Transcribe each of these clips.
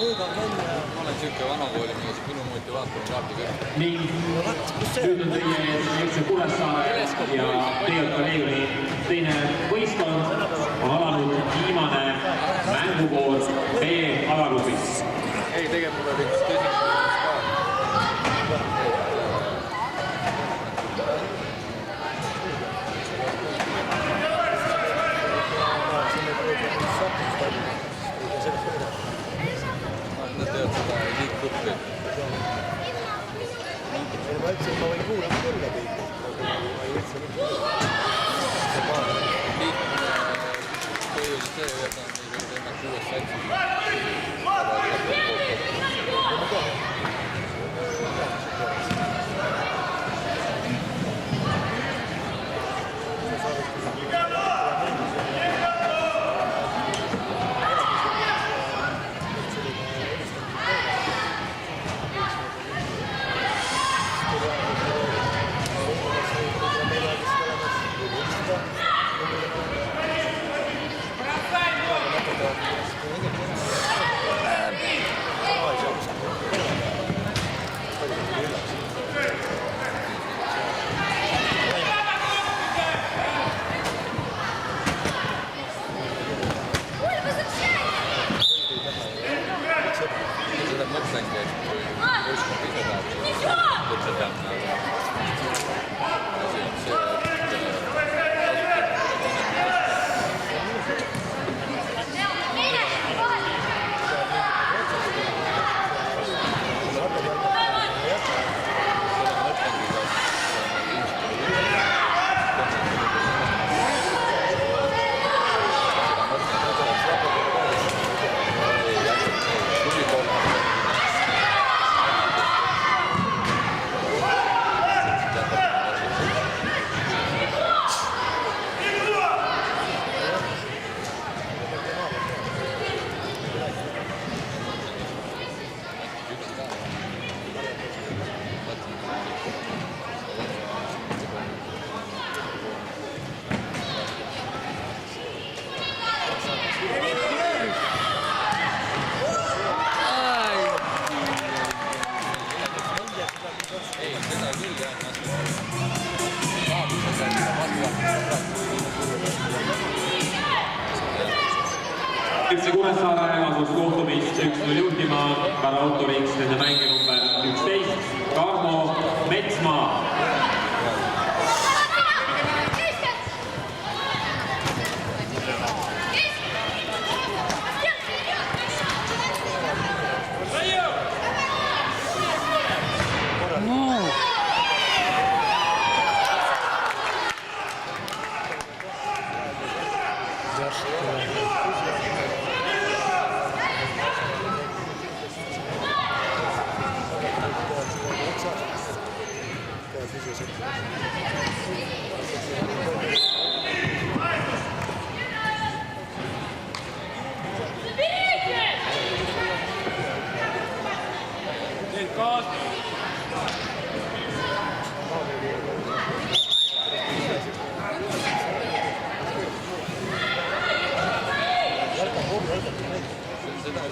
olen siuke vanakooli mees, minu motivaator on kaardi küll. ning nüüd on teie ees FC Kuressaare ja tegelikult Leegioni teine võistkond on alanud viimane mänguvoor B-alagrupis. Ei, tegelikult oli üks tõsine Nad teevad seda liikgruppi. Ma ütlesin, et ma võin kuulama külla kõik, aga ma ei üldse mitte Põhjus see, et on teemaks uues satsi. Seda mõtlengi, et kui võistkond ise tahab, siis see peab FC Kuressaare asus kohtumist 1-0 juhtima autoriks nende mängija number 11, Tarmo Metsmaa.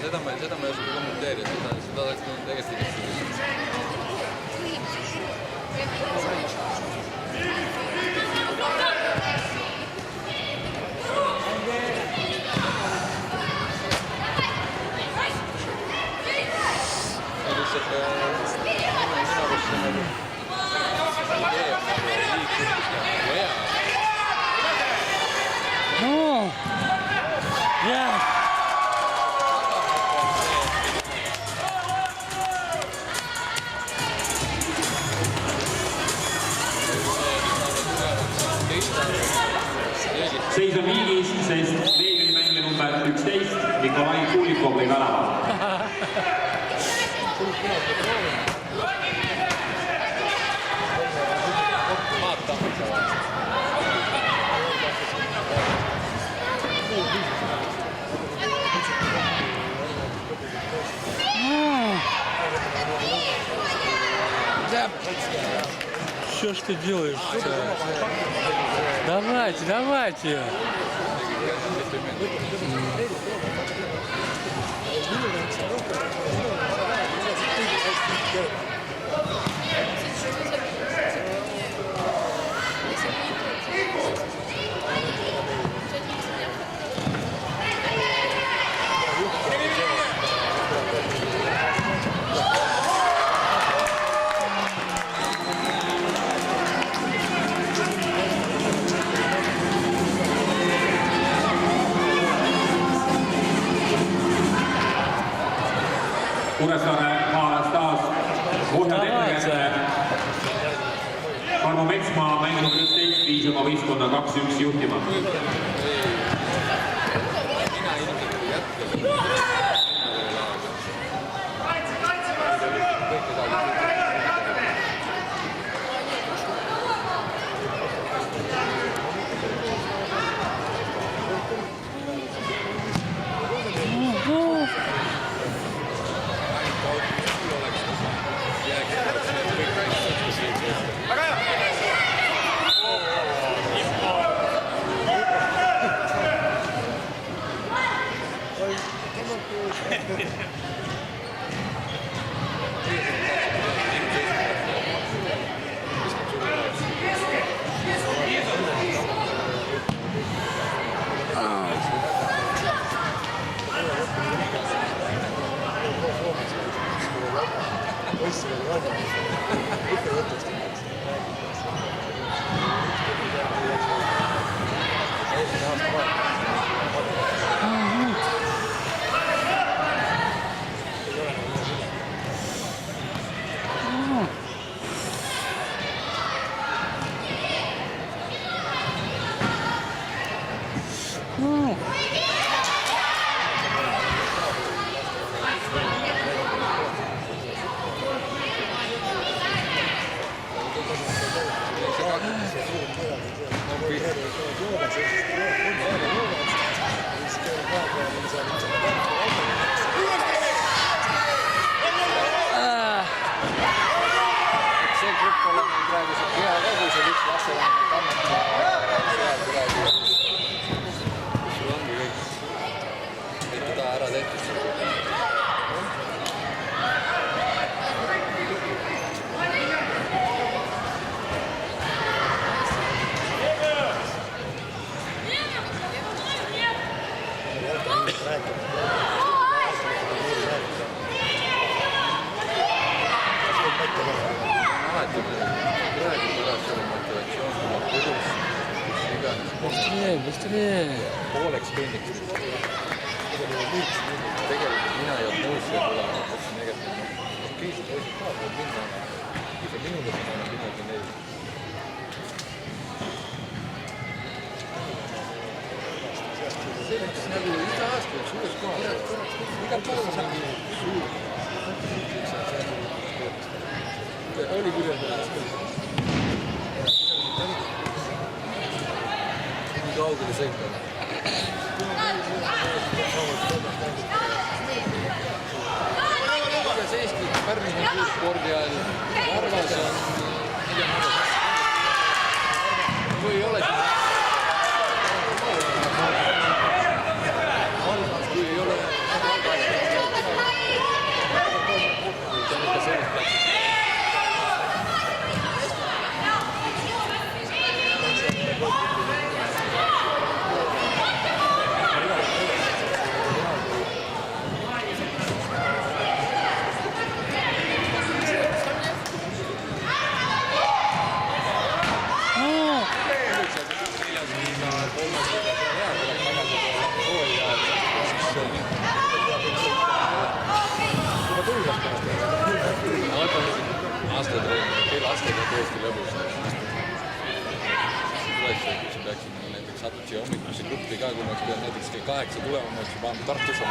Seda ma ei oska kommenteerida, seda oleks tegelikult Seis on viigis, sest Leegioni mängija number 11, Nikolai Kulikov lõi värava. Что ж ты делаешь-то? Давайте, давайте. Kuressaare haaras taas ohjad ettekääne. Tarmo Metsmaa mängu number 11 viis oma võistkonna 2-1 juhtima. See grupp oleme praegu hea kogusel, üks lastevanem kannatab seal praegu. Sul ongi kõik. Kõik ta ära tehtud. Быстрее. Pooleks tunniks. Tegelikult mina ei olnud nõus siia tulema, ma mõtlesin tegelikult, okei, see poisid tahavad minna, see minuga siin on midagi neil. See on nagu iga aasta üks uues kohal. Iga pool on suur. Oli kirjeldanud. Kaugele sõitma. Kuidas Eesti Pärnis on suur spordi ajal, Narvas on kui ei ole kui ei ole lastega tõesti lõbus. Tuleks, peaksin näiteks satud siia hommikusse gruppi ka, kui ma pean näiteks kell 8 tulema, ma oleks juba Tartus on.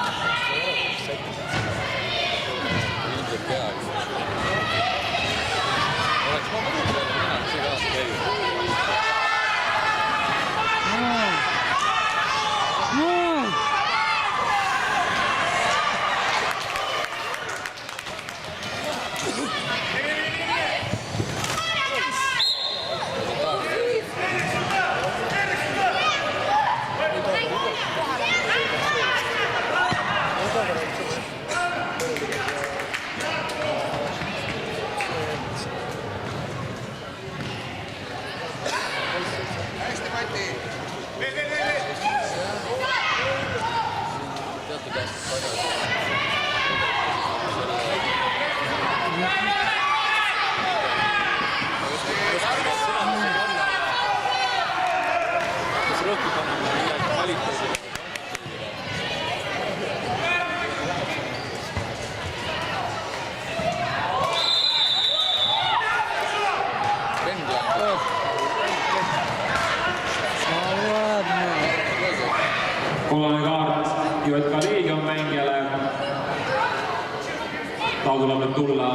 Ilmselt peaaegu. Oleks ma muidu peale mina, see ka aasta käib. tal tuleb nüüd tulla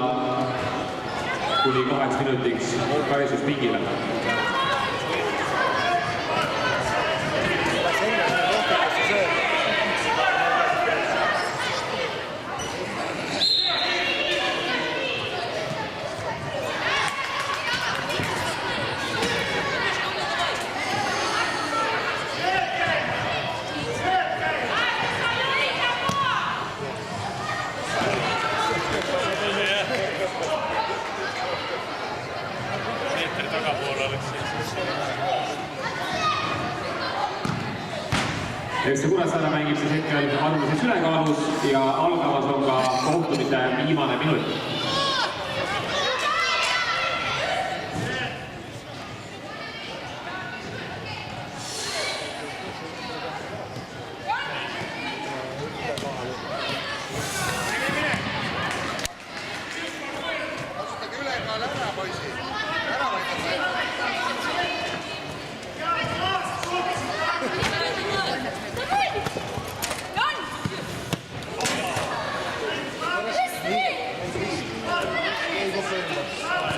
kuni 2 minutiks karistuspingile. FC Kuressaare mängib siis hetkel arvamuses ülekaalus ja algamas on ka kohtumise viimane minut. Kasutage ülekaal ära, poisi. Ära võidate. Ei